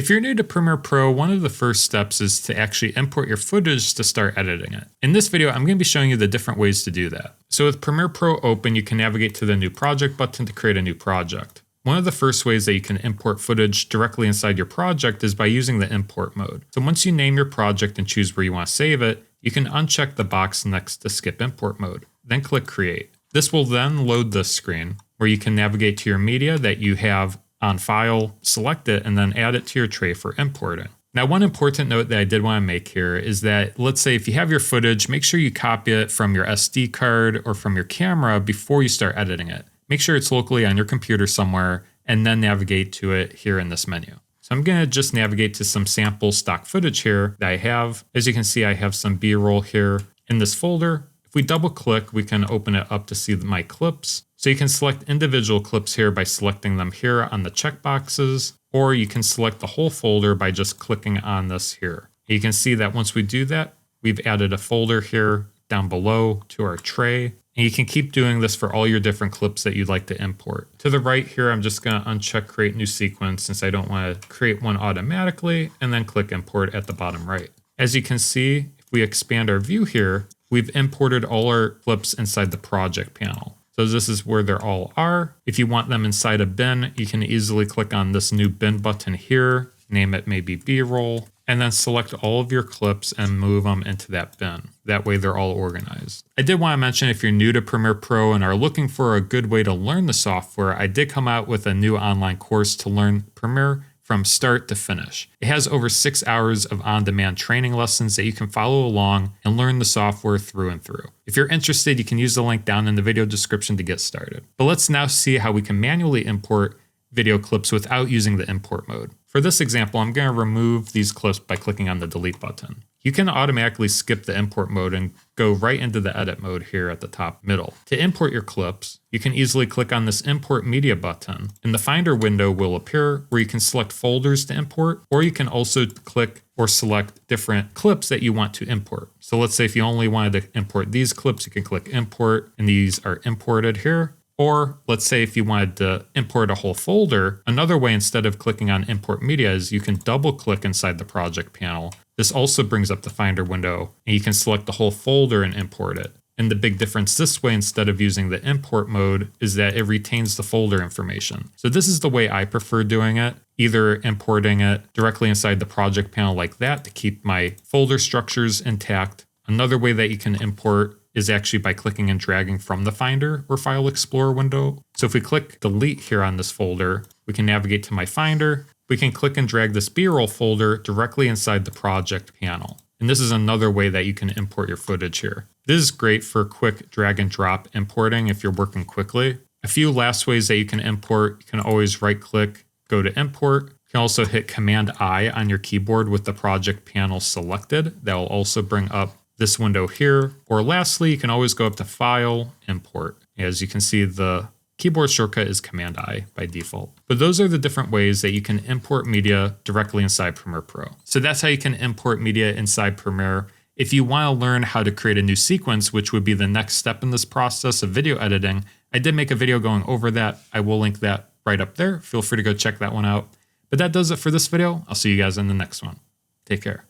If you're new to Premiere Pro, one of the first steps is to actually import your footage to start editing it. In this video, I'm going to be showing you the different ways to do that. So with Premiere Pro open, you can navigate to the New Project button to create a new project. One of the first ways that you can import footage directly inside your project is by using the import mode. So once you name your project and choose where you want to save it, you can uncheck the box next to skip import mode. Then click Create. This will then load this screen where you can navigate to your media that you have on file, select it, and then add it to your tray for importing. Now, one important note that I did want to make here is that, let's say if you have your footage, make sure you copy it from your SD card or from your camera before you start editing it. Make sure it's locally on your computer somewhere, and then navigate to it here in this menu. So I'm going to just navigate to some sample stock footage here that I have. As you can see, I have some B-roll here in this folder. If we double click, we can open it up to see my clips. So you can select individual clips here by selecting them here on the checkboxes, or you can select the whole folder by just clicking on this here. You can see that once we do that, we've added a folder here down below to our tray. And you can keep doing this for all your different clips that you'd like to import. To the right here, I'm just going to uncheck Create New Sequence since I don't want to create one automatically, and then click Import at the bottom right. As you can see, if we expand our view here, we've imported all our clips inside the project panel. So this is where they all are. If you want them inside a bin, you can easily click on this new bin button here, name it maybe B-roll, and then select all of your clips and move them into that bin. That way they're all organized. I did want to mention if you're new to Premiere Pro and are looking for a good way to learn the software, I did come out with a new online course to learn Premiere from start to finish. It has over 6 hours of on-demand training lessons that you can follow along and learn the software through and through. If you're interested, you can use the link down in the video description to get started. But let's now see how we can manually import video clips without using the import mode. For this example, I'm going to remove these clips by clicking on the delete button. You can automatically skip the import mode and go right into the edit mode here at the top middle. To import your clips, you can easily click on this import media button, and the Finder window will appear where you can select folders to import, or you can also click or select different clips that you want to import. So let's say if you only wanted to import these clips, you can click import, and these are imported here. Or let's say if you wanted to import a whole folder, another way instead of clicking on import media is you can double click inside the project panel. This also brings up the Finder window, and you can select the whole folder and import it. And the big difference this way instead of using the import mode is that it retains the folder information. So this is the way I prefer doing it, either importing it directly inside the project panel like that to keep my folder structures intact. Another way that you can import is actually by clicking and dragging from the Finder or File Explorer window. So if we click delete here on this folder, we can navigate to my Finder. We can click and drag this B-roll folder directly inside the project panel. And this is another way that you can import your footage here. This is great for quick drag and drop importing if you're working quickly. A few last ways that you can import, you can always right click, go to import. You can also hit Command I on your keyboard with the project panel selected. That will also bring up this window here. Or lastly, you can always go up to File, Import. As you can see, the keyboard shortcut is Command I by default. But those are the different ways that you can import media directly inside Premiere Pro. So that's how you can import media inside Premiere. If you want to learn how to create a new sequence, which would be the next step in this process of video editing, I did make a video going over that. I will link that right up there. Feel free to go check that one out. But that does it for this video. I'll see you guys in the next one. Take care.